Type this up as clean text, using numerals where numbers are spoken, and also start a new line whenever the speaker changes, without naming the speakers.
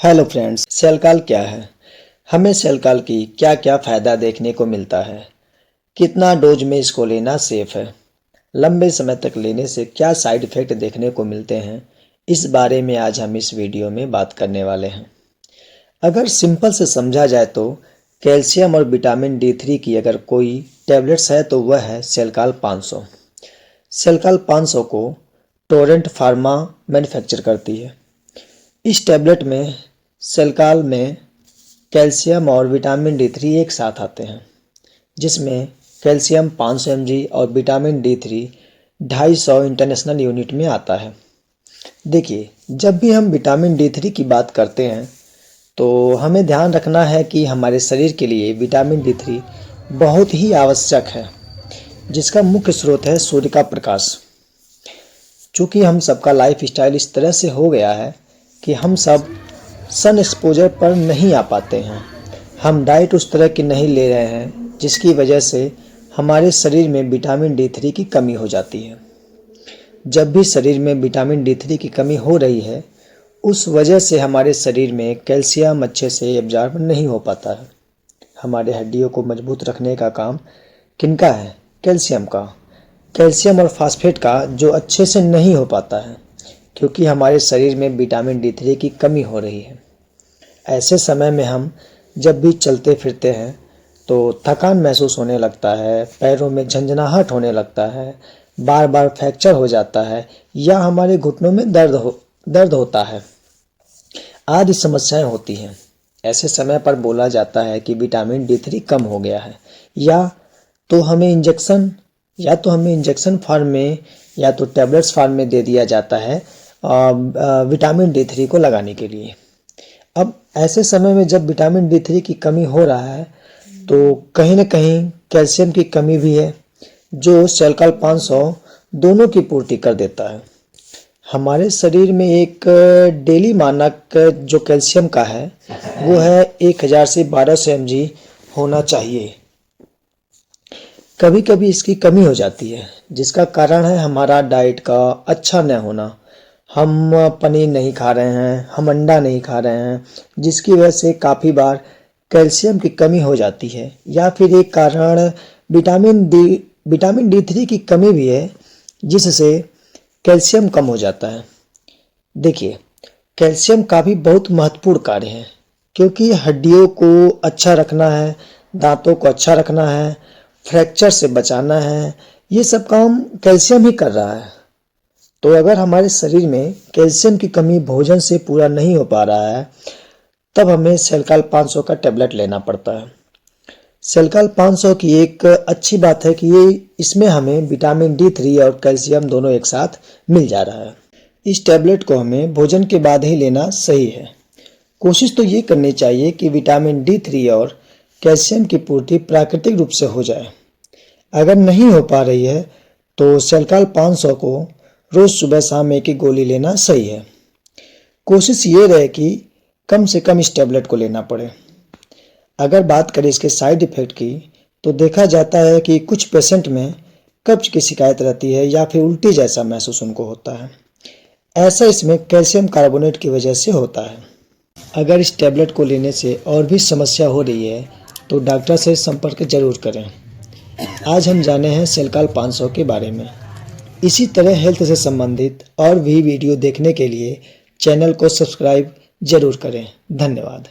Hello friends, सेलकाल क्या है? हमें सेलकाल की क्या क्या फ़ायदा देखने को मिलता है? कितना डोज में इसको लेना सेफ है? लंबे समय तक लेने से क्या साइड इफ़ेक्ट देखने को मिलते हैं? इस बारे में आज हम इस वीडियो में बात करने वाले हैं। अगर सिंपल से समझा जाए तो कैल्शियम और विटामिन D3 की अगर कोई टैबलेट्स है तो वह है सेलकाल 500। सेलकाल 500 को टोरेंट फार्मा मैन्युफैक्चर करती है। इस टैबलेट में सेलकाल में कैल्शियम और विटामिन D3 एक साथ आते हैं, जिसमें कैल्शियम 500 mg और विटामिन D3 250 इंटरनेशनल यूनिट में आता है। देखिए, जब भी हम विटामिन D3 की बात करते हैं तो हमें ध्यान रखना है कि हमारे शरीर के लिए विटामिन D3 बहुत ही आवश्यक है, जिसका मुख्य स्रोत है सूर्य का प्रकाश। चूँकि हम सबका लाइफ स्टाइल इस तरह से हो गया है कि हम सब सन एक्सपोजर पर नहीं आ पाते हैं। हम डाइट उस तरह की नहीं ले रहे हैं, जिसकी वजह से हमारे शरीर में विटामिन D3 की कमी हो जाती है। जब भी शरीर में विटामिन D3 की कमी हो रही है, उस वजह से हमारे शरीर में कैल्शियम अच्छे से एब्जॉर्ब नहीं हो पाता है। हमारे हड्डियों को मजबूत रखने का काम किनका है? कैल्शियम का। कैल्शियम और फास्फेट का, जो अच्छे से नहीं हो पाता है क्योंकि हमारे शरीर में विटामिन D3 की कमी हो रही है। ऐसे समय में हम जब भी चलते फिरते हैं तो थकान महसूस होने लगता है, पैरों में झंझनाहट होने लगता है, बार बार फ्रैक्चर हो जाता है या हमारे घुटनों में दर्द होता है आदि समस्याएं होती हैं। ऐसे समय पर बोला जाता है कि विटामिन D3 कम हो गया है, या तो हमें इंजेक्शन फॉर्म में या तो टैबलेट्स फॉर्म में दे दिया जाता है विटामिन D3 को लगाने के लिए। अब ऐसे समय में जब विटामिन D3 की कमी हो रहा है तो कहीं न कहीं कैल्शियम की कमी भी है, जो सेलकाल 500 दोनों की पूर्ति कर देता है। हमारे शरीर में एक डेली मानक जो कैल्शियम का है वो है 1000 से 1200 mg होना चाहिए। कभी कभी इसकी कमी हो जाती है, जिसका कारण है हमारा डाइट का अच्छा न होना। हम पनीर नहीं खा रहे हैं, हम अंडा नहीं खा रहे हैं, जिसकी वजह से काफ़ी बार कैल्शियम की कमी हो जाती है। या फिर एक कारण विटामिन D3 की कमी भी है, जिससे कैल्शियम कम हो जाता है। देखिए, कैल्शियम का भी बहुत महत्वपूर्ण कार्य है, क्योंकि हड्डियों को अच्छा रखना है, दांतों को अच्छा रखना है, फ्रैक्चर से बचाना है, ये सब काम कैल्शियम ही कर रहा है। तो अगर हमारे शरीर में कैल्शियम की कमी भोजन से पूरा नहीं हो पा रहा है, तब हमें सेलकाल 500 का टैबलेट लेना पड़ता है। सेलकाल 500 की एक अच्छी बात है कि इसमें हमें विटामिन D3 और कैल्शियम दोनों एक साथ मिल जा रहा है। इस टैबलेट को हमें भोजन के बाद ही लेना सही है। कोशिश तो ये करनी चाहिए कि विटामिन D3 और कैल्शियम की पूर्ति प्राकृतिक रूप से हो जाए। अगर नहीं हो पा रही है तो सेलकाल 500 को रोज़ सुबह शाम एक ही गोली लेना सही है। कोशिश ये रहे कि कम से कम इस टैबलेट को लेना पड़े। अगर बात करें इसके साइड इफ़ेक्ट की, तो देखा जाता है कि कुछ पेशेंट में कब्ज की शिकायत रहती है या फिर उल्टी जैसा महसूस उनको होता है। ऐसा इसमें कैल्शियम कार्बोनेट की वजह से होता है। अगर इस टैबलेट को लेने से और भी समस्या हो रही है तो डॉक्टर से संपर्क जरूर करें। आज हम जाने हैं सेलकाल 500 के बारे में। इसी तरह हेल्थ से संबंधित और भी वीडियो देखने के लिए चैनल को सब्सक्राइब जरूर करें। धन्यवाद।